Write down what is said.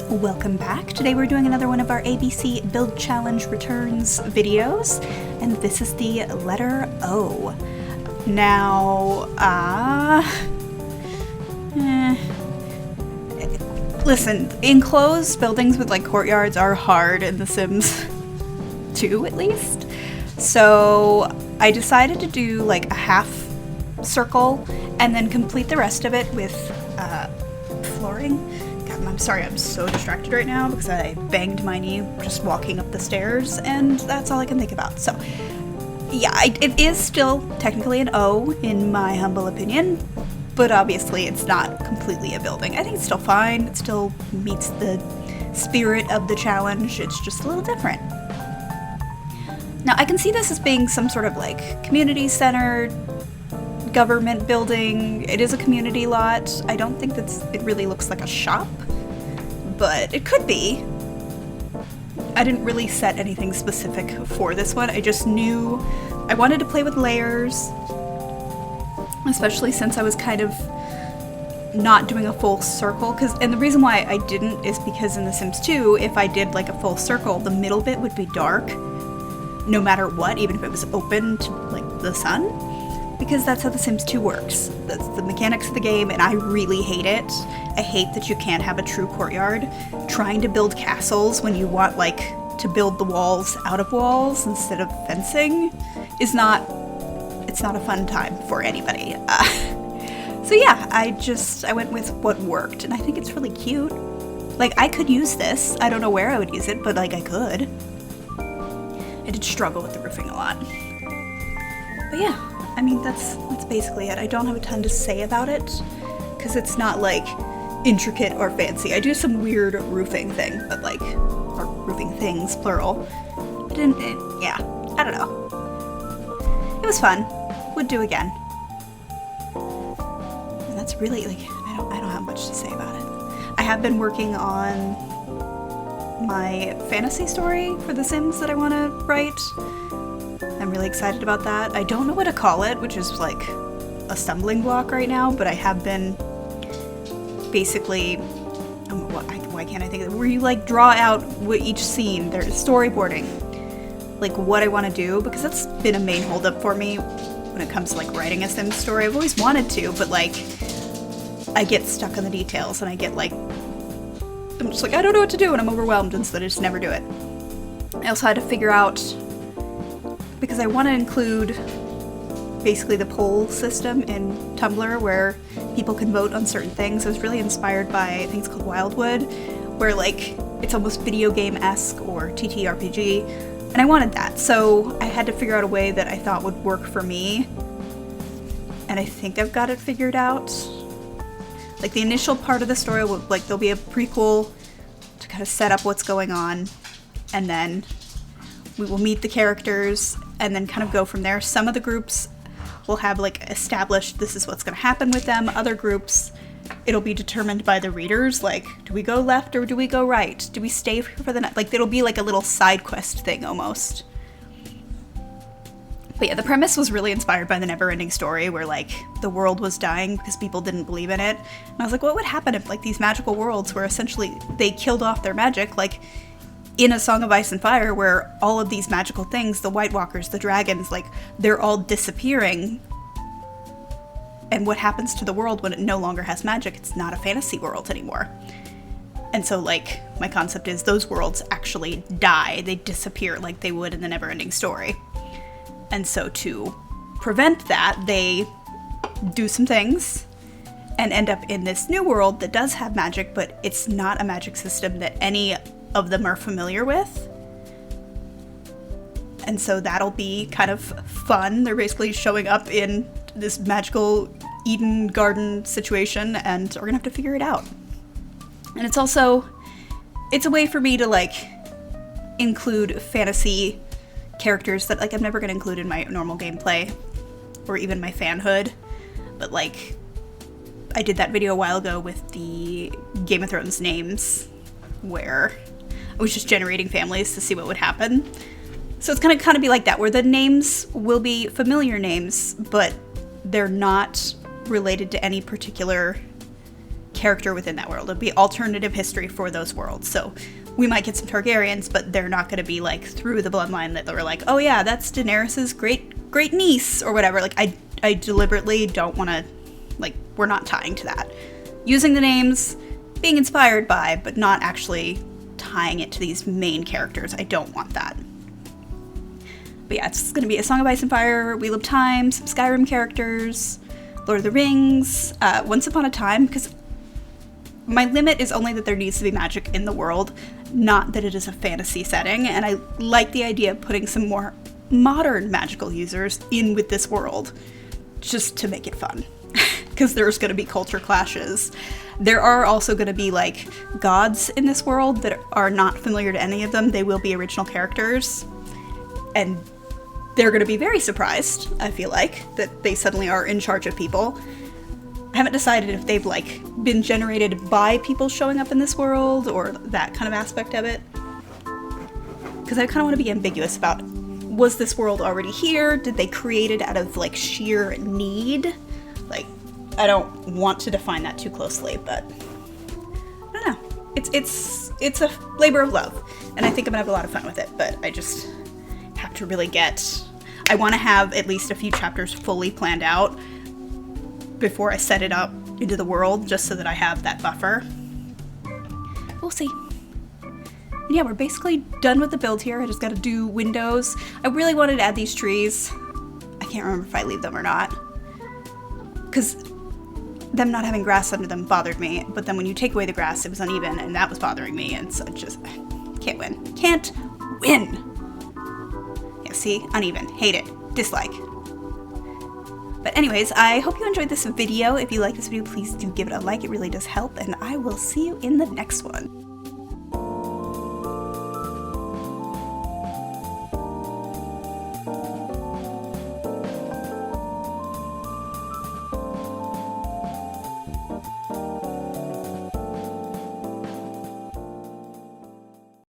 Welcome back. Today we're doing another one of our ABC Build Challenge Returns videos, and this is the letter O. Now, listen, enclosed buildings with like courtyards are hard in The Sims 2 at least. So I decided to do like a half circle and then complete the rest of it with flooring. God, I'm sorry, I'm so distracted right now because I banged my knee just walking up the stairs and that's all I can think about. So yeah, it is still technically an O in my humble opinion, but obviously it's not completely a building. I think it's still fine. It still meets the spirit of the challenge. It's just a little different. Now I can see this as being some sort of like community-centered government building. It is a community lot. I don't think it really looks like a shop, but it could be. I didn't really set anything specific for this one. I just knew I wanted to play with layers, especially since I was kind of not doing a full circle. And the reason why I didn't is because in The Sims 2, if I did like a full circle, the middle bit would be dark no matter what, even if it was open to like the sun. Because that's how The Sims 2 works. That's the mechanics of the game, and I really hate it. I hate that you can't have a true courtyard. Trying to build castles when you want, like, to build the walls out of walls instead of fencing is not a fun time for anybody. So yeah, I went with what worked, and I think it's really cute. Like, I could use this. I don't know where I would use it, but, like, I could. I did struggle with the roofing a lot. But yeah. I mean, that's basically it. I don't have a ton to say about it, because it's not, like, intricate or fancy. I do some weird roofing thing, but, like, or roofing things, plural. Yeah, I don't know. It was fun. Would do again. And that's really, like, I don't have much to say about it. I have been working on my fantasy story for The Sims that I want to write. I'm really excited about that. I don't know what to call it, which is like a stumbling block right now, but I have been basically, why can't I think of it? Where you like draw out each scene, there's storyboarding, like what I want to do, because that's been a main holdup for me when it comes to like writing a Sims story. I've always wanted to, but like I get stuck on the details and I get like, I'm just like, I don't know what to do, and I'm overwhelmed, and so I just never do it. I also had to figure out, because I want to include basically the poll system in Tumblr where people can vote on certain things. I was really inspired by, I think it's called Wildwood, where like it's almost video game-esque or TTRPG, and I wanted that. So I had to figure out a way that I thought would work for me, and I think I've got it figured out. Like the initial part of the story will, like, there'll be a prequel to kind of set up what's going on, and then we will meet the characters and then kind of go from there. Some of the groups will have like established this is what's going to happen with them. Other groups, it'll be determined by the readers, like, do we go left or do we go right? Do we stay for the night? Like, it'll be like a little side quest thing almost. But yeah, the premise was really inspired by the Neverending Story, where like the world was dying because people didn't believe in it. And I was like, what would happen if like these magical worlds where essentially they killed off their magic, like in A Song of Ice and Fire, where all of these magical things, the White Walkers, the dragons, like, they're all disappearing. And what happens to the world when it no longer has magic? It's not a fantasy world anymore. And so, like, my concept is those worlds actually die. They disappear like they would in the Neverending Story. And so to prevent that, they do some things and end up in this new world that does have magic, but it's not a magic system that any of them are familiar with. And so that'll be kind of fun. They're basically showing up in this magical Eden garden situation, and we're gonna have to figure it out. And it's a way for me to like include fantasy characters that like I'm never gonna include in my normal gameplay or even my fanhood. But like I did that video a while ago with the Game of Thrones names, where I was just generating families to see what would happen. So it's gonna kind of be like that, where the names will be familiar names, but they're not related to any particular character within that world. It'll be alternative history for those worlds. So we might get some Targaryens, but they're not going to be like through the bloodline that they're like, oh yeah, that's Daenerys's great niece or whatever. Like I deliberately don't want to, like, we're not tying to that. Using the names, being inspired by, but not actually tying it to these main characters. I don't want that. But yeah, it's going to be A Song of Ice and Fire, Wheel of Time, some Skyrim characters, Lord of the Rings, Once Upon a Time, because my limit is only that there needs to be magic in the world, not that it is a fantasy setting, and I like the idea of putting some more modern magical users in with this world, just to make it fun. Because there's going to be culture clashes. There are also going to be, like, gods in this world that are not familiar to any of them. They will be original characters, and they're going to be very surprised, I feel like, that they suddenly are in charge of people. I haven't decided if they've, like, been generated by people showing up in this world, or that kind of aspect of it. Because I kind of want to be ambiguous about, was this world already here? Did they create it out of, like, sheer need? Like, I don't want to define that too closely, but I don't know. It's a labor of love, and I think I'm gonna have a lot of fun with it, but I just have to really I want to have at least a few chapters fully planned out before I set it up into the world, just so that I have that buffer. We'll see. And yeah, we're basically done with the build here. I just gotta do windows. I really wanted to add these trees. I can't remember if I leave them or not, because them not having grass under them bothered me, but then when you take away the grass, it was uneven, and that was bothering me, and so just can't win. Can't win! Yeah, see? Uneven. Hate it. Dislike. But anyways, I hope you enjoyed this video. If you like this video, please do give it a like. It really does help, and I will see you in the next one.